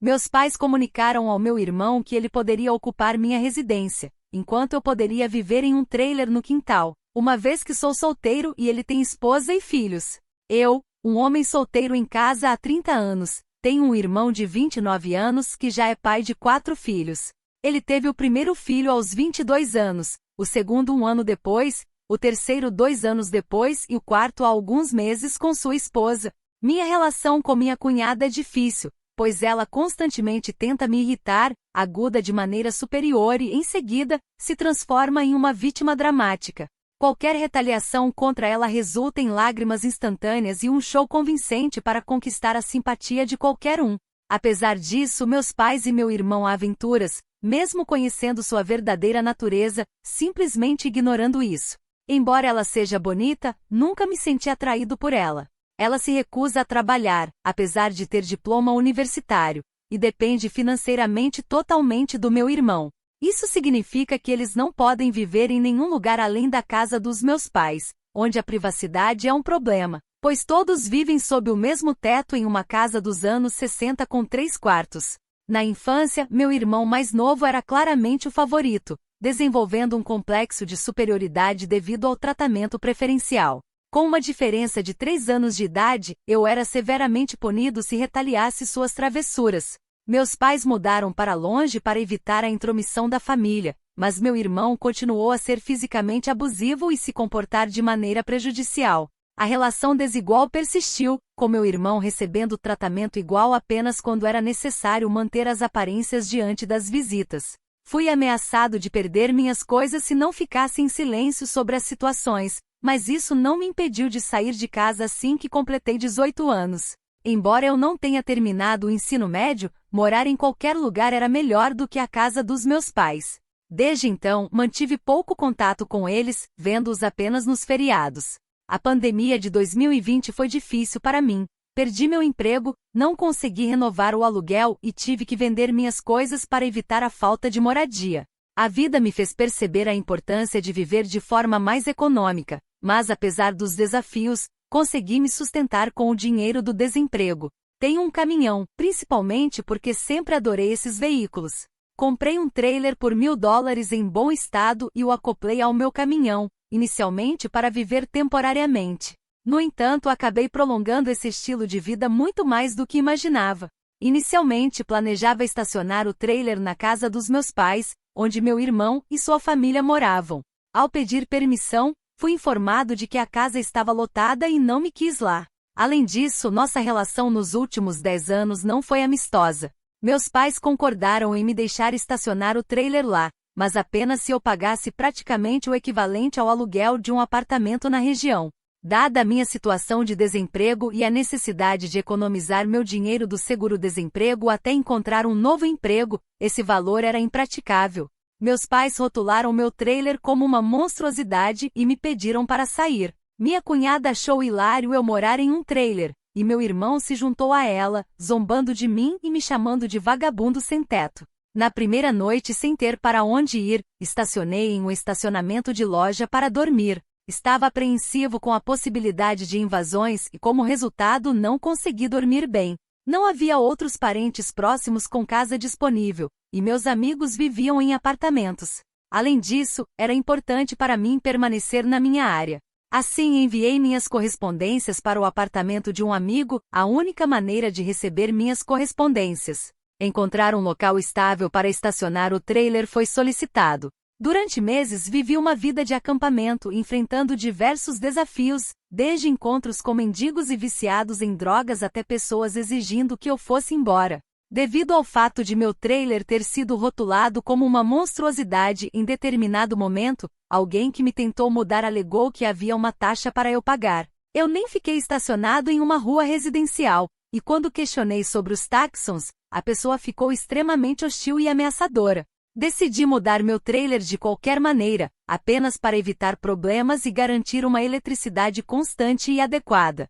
Meus pais comunicaram ao meu irmão que ele poderia ocupar minha residência, enquanto eu poderia viver em um trailer no quintal, uma vez que sou solteiro e ele tem esposa e filhos. Eu, um homem solteiro em casa há 30 anos, tenho um irmão de 29 anos que já é pai de 4 filhos. Ele teve o primeiro filho aos 22 anos, o segundo 1 ano depois, o terceiro 2 anos depois e o quarto há alguns meses com sua esposa. Minha relação com minha cunhada é difícil, pois ela constantemente tenta me irritar, aguda de maneira superior e, em seguida, se transforma em uma vítima dramática. Qualquer retaliação contra ela resulta em lágrimas instantâneas e um show convincente para conquistar a simpatia de qualquer um. Apesar disso, meus pais e meu irmão há aventuras, mesmo conhecendo sua verdadeira natureza, simplesmente ignorando isso. Embora ela seja bonita, nunca me senti atraído por ela. Ela se recusa a trabalhar, apesar de ter diploma universitário, e depende financeiramente totalmente do meu irmão. Isso significa que eles não podem viver em nenhum lugar além da casa dos meus pais, onde a privacidade é um problema, pois todos vivem sob o mesmo teto em uma casa dos anos 60 com 3 quartos. Na infância, meu irmão mais novo era claramente o favorito, desenvolvendo um complexo de superioridade devido ao tratamento preferencial. Com uma diferença de 3 anos de idade, eu era severamente punido se retaliasse suas travessuras. Meus pais mudaram para longe para evitar a intromissão da família, mas meu irmão continuou a ser fisicamente abusivo e se comportar de maneira prejudicial. A relação desigual persistiu, com meu irmão recebendo tratamento igual apenas quando era necessário manter as aparências diante das visitas. Fui ameaçado de perder minhas coisas se não ficasse em silêncio sobre as situações, mas isso não me impediu de sair de casa assim que completei 18 anos. Embora eu não tenha terminado o ensino médio, morar em qualquer lugar era melhor do que a casa dos meus pais. Desde então, mantive pouco contato com eles, vendo-os apenas nos feriados. A pandemia de 2020 foi difícil para mim. Perdi meu emprego, não consegui renovar o aluguel e tive que vender minhas coisas para evitar a falta de moradia. A vida me fez perceber a importância de viver de forma mais econômica, mas apesar dos desafios, consegui me sustentar com o dinheiro do desemprego. Tenho um caminhão, principalmente porque sempre adorei esses veículos. Comprei um trailer por $1.000 em bom estado e o acoplei ao meu caminhão, inicialmente para viver temporariamente. No entanto, acabei prolongando esse estilo de vida muito mais do que imaginava. Inicialmente, planejava estacionar o trailer na casa dos meus pais, onde meu irmão e sua família moravam. Ao pedir permissão, fui informado de que a casa estava lotada e não me quis lá. Além disso, nossa relação nos últimos 10 anos não foi amistosa. Meus pais concordaram em me deixar estacionar o trailer lá, mas apenas se eu pagasse praticamente o equivalente ao aluguel de um apartamento na região. Dada a minha situação de desemprego e a necessidade de economizar meu dinheiro do seguro-desemprego até encontrar um novo emprego, esse valor era impraticável. Meus pais rotularam meu trailer como uma monstruosidade e me pediram para sair. Minha cunhada achou hilário eu morar em um trailer, e meu irmão se juntou a ela, zombando de mim e me chamando de vagabundo sem teto. Na primeira noite, sem ter para onde ir, estacionei em um estacionamento de loja para dormir. Estava apreensivo com a possibilidade de invasões e, como resultado, não consegui dormir bem. Não havia outros parentes próximos com casa disponível, e meus amigos viviam em apartamentos. Além disso, era importante para mim permanecer na minha área. Assim, enviei minhas correspondências para o apartamento de um amigo, a única maneira de receber minhas correspondências. Encontrar um local estável para estacionar o trailer foi solicitado. Durante meses vivi uma vida de acampamento enfrentando diversos desafios, desde encontros com mendigos e viciados em drogas até pessoas exigindo que eu fosse embora. Devido ao fato de meu trailer ter sido rotulado como uma monstruosidade em determinado momento, alguém que me tentou mudar alegou que havia uma taxa para eu pagar. Eu nem fiquei estacionado em uma rua residencial, e quando questionei sobre os táxons, a pessoa ficou extremamente hostil e ameaçadora. Decidi mudar meu trailer de qualquer maneira, apenas para evitar problemas e garantir uma eletricidade constante e adequada.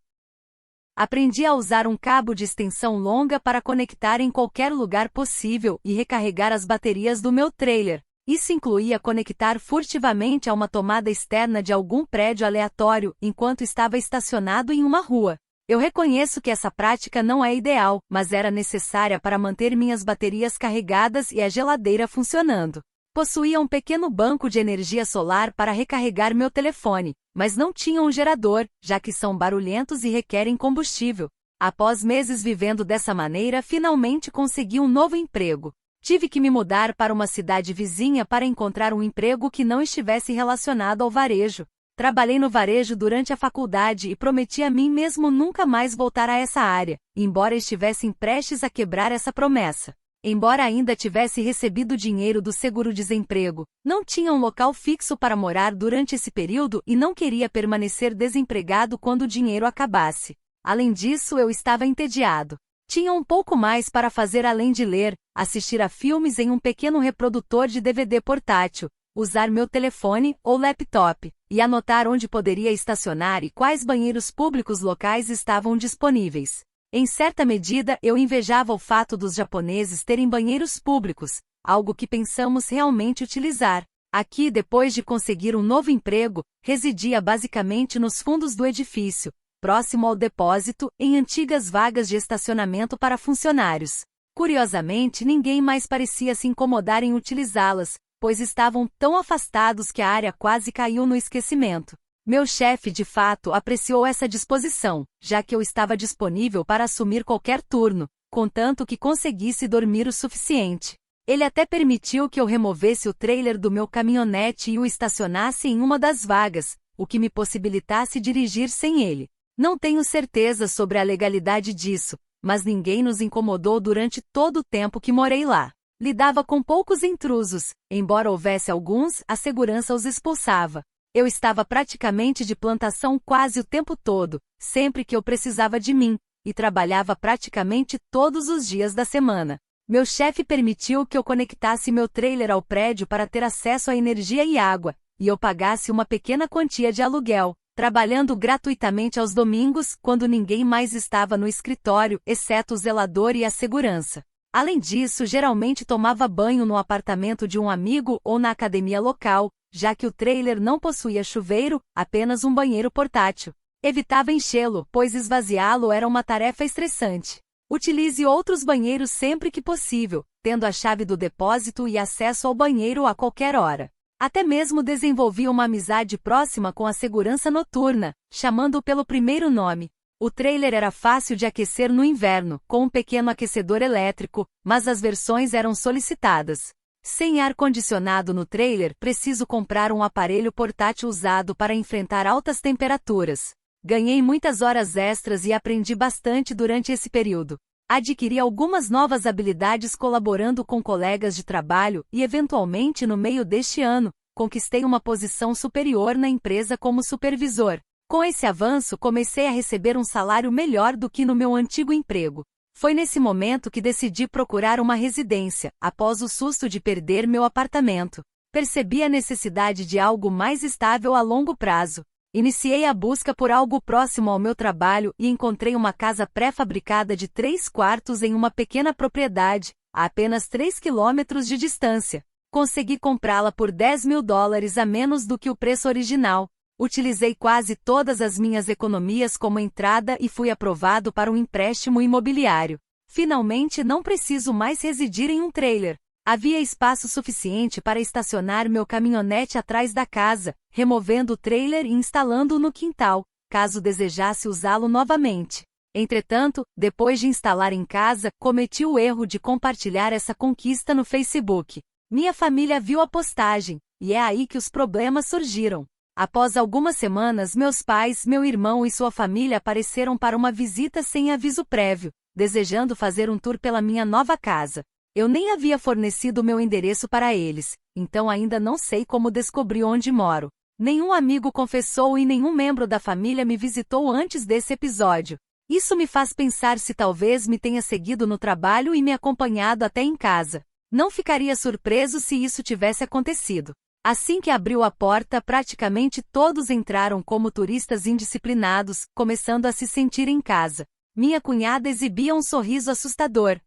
Aprendi a usar um cabo de extensão longa para conectar em qualquer lugar possível e recarregar as baterias do meu trailer. Isso incluía conectar furtivamente a uma tomada externa de algum prédio aleatório enquanto estava estacionado em uma rua. Eu reconheço que essa prática não é ideal, mas era necessária para manter minhas baterias carregadas e a geladeira funcionando. Possuía um pequeno banco de energia solar para recarregar meu telefone, mas não tinha um gerador, já que são barulhentos e requerem combustível. Após meses vivendo dessa maneira, finalmente consegui um novo emprego. Tive que me mudar para uma cidade vizinha para encontrar um emprego que não estivesse relacionado ao varejo. Trabalhei no varejo durante a faculdade e prometi a mim mesmo nunca mais voltar a essa área, embora estivesse prestes a quebrar essa promessa. Embora ainda tivesse recebido dinheiro do seguro-desemprego, não tinha um local fixo para morar durante esse período e não queria permanecer desempregado quando o dinheiro acabasse. Além disso, eu estava entediado. Tinha um pouco mais para fazer além de ler, assistir a filmes em um pequeno reprodutor de DVD portátil, usar meu telefone ou laptop, e anotar onde poderia estacionar e quais banheiros públicos locais estavam disponíveis. Em certa medida, eu invejava o fato dos japoneses terem banheiros públicos, algo que pensamos realmente utilizar. Aqui, depois de conseguir um novo emprego, residia basicamente nos fundos do edifício, próximo ao depósito, em antigas vagas de estacionamento para funcionários. Curiosamente, ninguém mais parecia se incomodar em utilizá-las, pois estavam tão afastados que a área quase caiu no esquecimento. Meu chefe, de fato, apreciou essa disposição, já que eu estava disponível para assumir qualquer turno, contanto que conseguisse dormir o suficiente. Ele até permitiu que eu removesse o trailer do meu caminhonete e o estacionasse em uma das vagas, o que me possibilitasse dirigir sem ele. Não tenho certeza sobre a legalidade disso, mas ninguém nos incomodou durante todo o tempo que morei lá. Lidava com poucos intrusos, embora houvesse alguns, a segurança os expulsava. Eu estava praticamente de plantação quase o tempo todo, sempre que eu precisava de mim, e trabalhava praticamente todos os dias da semana. Meu chefe permitiu que eu conectasse meu trailer ao prédio para ter acesso à energia e água, e eu pagasse uma pequena quantia de aluguel, trabalhando gratuitamente aos domingos, quando ninguém mais estava no escritório, exceto o zelador e a segurança. Além disso, geralmente tomava banho no apartamento de um amigo ou na academia local, já que o trailer não possuía chuveiro, apenas um banheiro portátil. Evitava enchê-lo, pois esvaziá-lo era uma tarefa estressante. Utilize outros banheiros sempre que possível, tendo a chave do depósito e acesso ao banheiro a qualquer hora. Até mesmo desenvolvi uma amizade próxima com a segurança noturna, chamando-o pelo primeiro nome. O trailer era fácil de aquecer no inverno, com um pequeno aquecedor elétrico, mas as versões eram solicitadas. Sem ar-condicionado no trailer, preciso comprar um aparelho portátil usado para enfrentar altas temperaturas. Ganhei muitas horas extras e aprendi bastante durante esse período. Adquiri algumas novas habilidades colaborando com colegas de trabalho e, eventualmente, no meio deste ano, conquistei uma posição superior na empresa como supervisor. Com esse avanço, comecei a receber um salário melhor do que no meu antigo emprego. Foi nesse momento que decidi procurar uma residência, após o susto de perder meu apartamento. Percebi a necessidade de algo mais estável a longo prazo. Iniciei a busca por algo próximo ao meu trabalho e encontrei uma casa pré-fabricada de 3 quartos em uma pequena propriedade, a apenas 3 quilômetros de distância. Consegui comprá-la por $10.000 a menos do que o preço original. Utilizei quase todas as minhas economias como entrada e fui aprovado para um empréstimo imobiliário. Finalmente não preciso mais residir em um trailer. Havia espaço suficiente para estacionar meu caminhonete atrás da casa, removendo o trailer e instalando-o no quintal, caso desejasse usá-lo novamente. Entretanto, depois de instalar em casa, cometi o erro de compartilhar essa conquista no Facebook. Minha família viu a postagem, e é aí que os problemas surgiram. Após algumas semanas, meus pais, meu irmão e sua família apareceram para uma visita sem aviso prévio, desejando fazer um tour pela minha nova casa. Eu nem havia fornecido meu endereço para eles, então ainda não sei como descobri onde moro. Nenhum amigo confessou e nenhum membro da família me visitou antes desse episódio. Isso me faz pensar se talvez me tenha seguido no trabalho e me acompanhado até em casa. Não ficaria surpreso se isso tivesse acontecido. Assim que abriu a porta, praticamente todos entraram como turistas indisciplinados, começando a se sentir em casa. Minha cunhada exibia um sorriso assustador.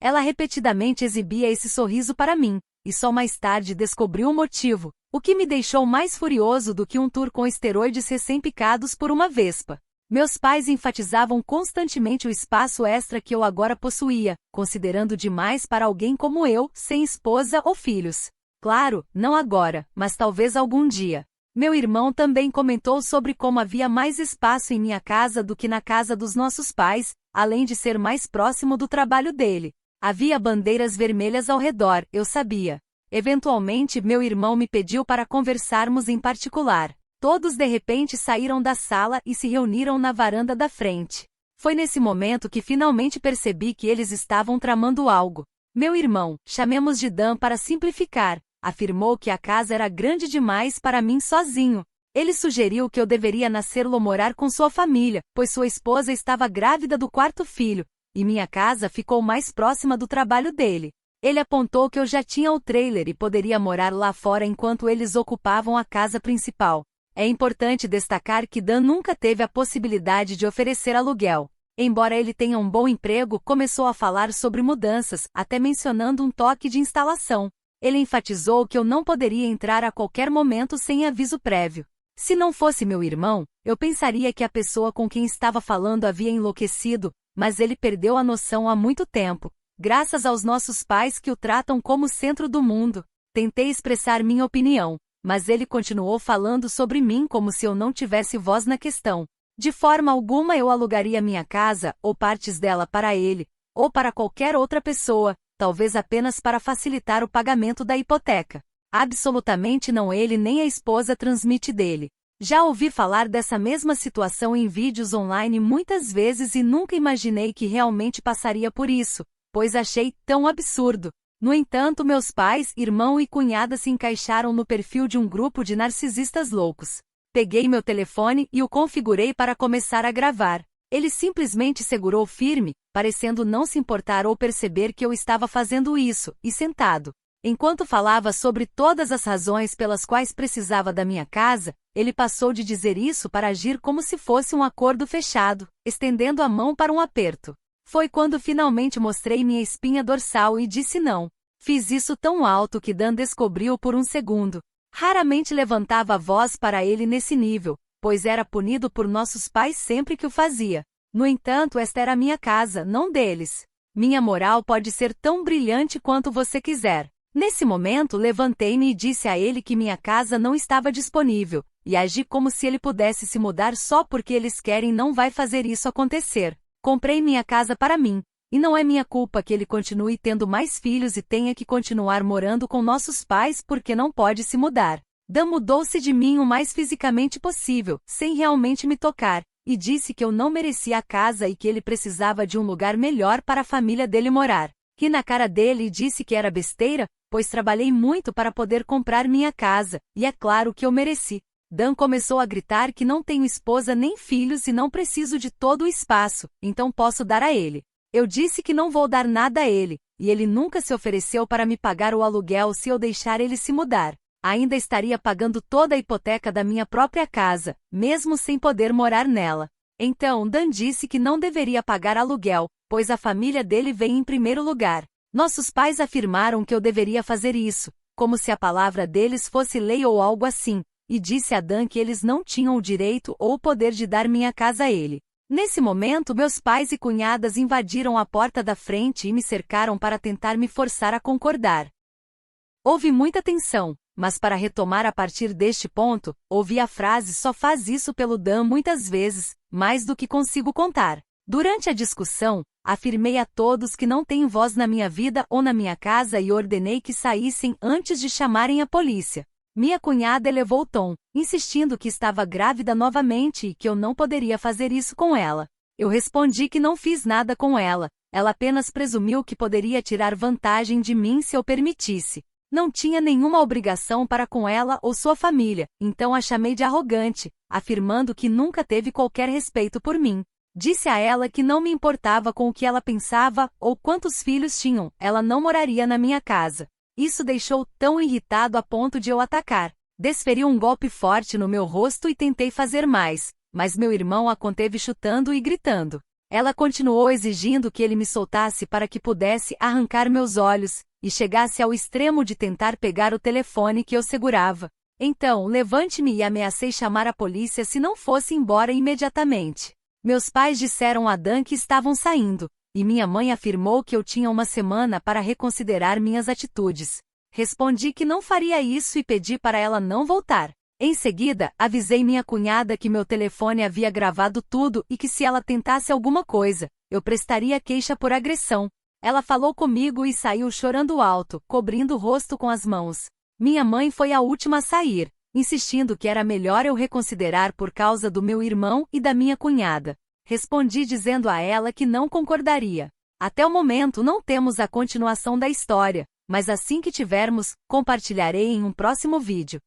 Ela repetidamente exibia esse sorriso para mim, e só mais tarde descobriu o motivo, o que me deixou mais furioso do que um tour com esteroides recém-picados por uma vespa. Meus pais enfatizavam constantemente o espaço extra que eu agora possuía, considerando demais para alguém como eu, sem esposa ou filhos. Claro, não agora, mas talvez algum dia. Meu irmão também comentou sobre como havia mais espaço em minha casa do que na casa dos nossos pais, além de ser mais próximo do trabalho dele. Havia bandeiras vermelhas ao redor, eu sabia. Eventualmente, meu irmão me pediu para conversarmos em particular. Todos de repente saíram da sala e se reuniram na varanda da frente. Foi nesse momento que finalmente percebi que eles estavam tramando algo. Meu irmão, chamemos de Dan para simplificar, afirmou que a casa era grande demais para mim sozinho. Ele sugeriu que eu deveria nascer-lo morar com sua família, pois sua esposa estava grávida do quarto filho, e minha casa ficou mais próxima do trabalho dele. Ele apontou que eu já tinha o trailer e poderia morar lá fora enquanto eles ocupavam a casa principal. É importante destacar que Dan nunca teve a possibilidade de oferecer aluguel. Embora ele tenha um bom emprego, começou a falar sobre mudanças, até mencionando um toque de instalação. Ele enfatizou que eu não poderia entrar a qualquer momento sem aviso prévio. Se não fosse meu irmão, eu pensaria que a pessoa com quem estava falando havia enlouquecido, mas ele perdeu a noção há muito tempo, graças aos nossos pais que o tratam como o centro do mundo. Tentei expressar minha opinião, mas ele continuou falando sobre mim como se eu não tivesse voz na questão. De forma alguma eu alugaria minha casa, ou partes dela para ele, ou para qualquer outra pessoa, talvez apenas para facilitar o pagamento da hipoteca. Absolutamente não, ele nem a esposa transmite dele. Já ouvi falar dessa mesma situação em vídeos online muitas vezes e nunca imaginei que realmente passaria por isso, pois achei tão absurdo. No entanto, meus pais, irmão e cunhada se encaixaram no perfil de um grupo de narcisistas loucos. Peguei meu telefone e o configurei para começar a gravar. Ele simplesmente segurou firme, parecendo não se importar ou perceber que eu estava fazendo isso, e sentado. Enquanto falava sobre todas as razões pelas quais precisava da minha casa, ele passou de dizer isso para agir como se fosse um acordo fechado, estendendo a mão para um aperto. Foi quando finalmente mostrei minha espinha dorsal e disse não. Fiz isso tão alto que Dan descobriu por um segundo. Raramente levantava a voz para ele nesse nível, pois era punido por nossos pais sempre que o fazia. No entanto, esta era minha casa, não deles. Minha moral pode ser tão brilhante quanto você quiser. Nesse momento, levantei-me e disse a ele que minha casa não estava disponível, e agi como se ele pudesse se mudar só porque eles querem. Não vai fazer isso acontecer. Comprei minha casa para mim, e não é minha culpa que ele continue tendo mais filhos e tenha que continuar morando com nossos pais porque não pode se mudar. Dan mudou-se de mim o mais fisicamente possível, sem realmente me tocar, e disse que eu não merecia a casa e que ele precisava de um lugar melhor para a família dele morar. Ri na cara dele e disse que era besteira, pois trabalhei muito para poder comprar minha casa, e é claro que eu mereci. Dan começou a gritar que não tenho esposa nem filhos e não preciso de todo o espaço, então posso dar a ele. Eu disse que não vou dar nada a ele, e ele nunca se ofereceu para me pagar o aluguel se eu deixar ele se mudar. Ainda estaria pagando toda a hipoteca da minha própria casa, mesmo sem poder morar nela. Então Dan disse que não deveria pagar aluguel, pois a família dele vem em primeiro lugar. Nossos pais afirmaram que eu deveria fazer isso, como se a palavra deles fosse lei ou algo assim, e disse a Dan que eles não tinham o direito ou o poder de dar minha casa a ele. Nesse momento, meus pais e cunhadas invadiram a porta da frente e me cercaram para tentar me forçar a concordar. Houve muita tensão, mas para retomar a partir deste ponto, ouvi a frase "só faz isso pelo Dan" muitas vezes, mais do que consigo contar. Durante a discussão, afirmei a todos que não tenho voz na minha vida ou na minha casa e ordenei que saíssem antes de chamarem a polícia. Minha cunhada elevou o tom, insistindo que estava grávida novamente e que eu não poderia fazer isso com ela. Eu respondi que não fiz nada com ela, ela apenas presumiu que poderia tirar vantagem de mim se eu permitisse. Não tinha nenhuma obrigação para com ela ou sua família, então a chamei de arrogante, afirmando que nunca teve qualquer respeito por mim. Disse a ela que não me importava com o que ela pensava ou quantos filhos tinham, ela não moraria na minha casa. Isso deixou tão irritado a ponto de eu atacar. Desferi um golpe forte no meu rosto e tentei fazer mais, mas meu irmão a conteve chutando e gritando. Ela continuou exigindo que ele me soltasse para que pudesse arrancar meus olhos, e chegasse ao extremo de tentar pegar o telefone que eu segurava. Então, levante-me e ameacei chamar a polícia se não fosse embora imediatamente. Meus pais disseram a Dan que estavam saindo, e minha mãe afirmou que eu tinha uma semana para reconsiderar minhas atitudes. Respondi que não faria isso e pedi para ela não voltar. Em seguida, avisei minha cunhada que meu telefone havia gravado tudo e que se ela tentasse alguma coisa, eu prestaria queixa por agressão. Ela falou comigo e saiu chorando alto, cobrindo o rosto com as mãos. Minha mãe foi a última a sair, insistindo que era melhor eu reconsiderar por causa do meu irmão e da minha cunhada. Respondi dizendo a ela que não concordaria. Até o momento não temos a continuação da história, mas assim que tivermos, compartilharei em um próximo vídeo.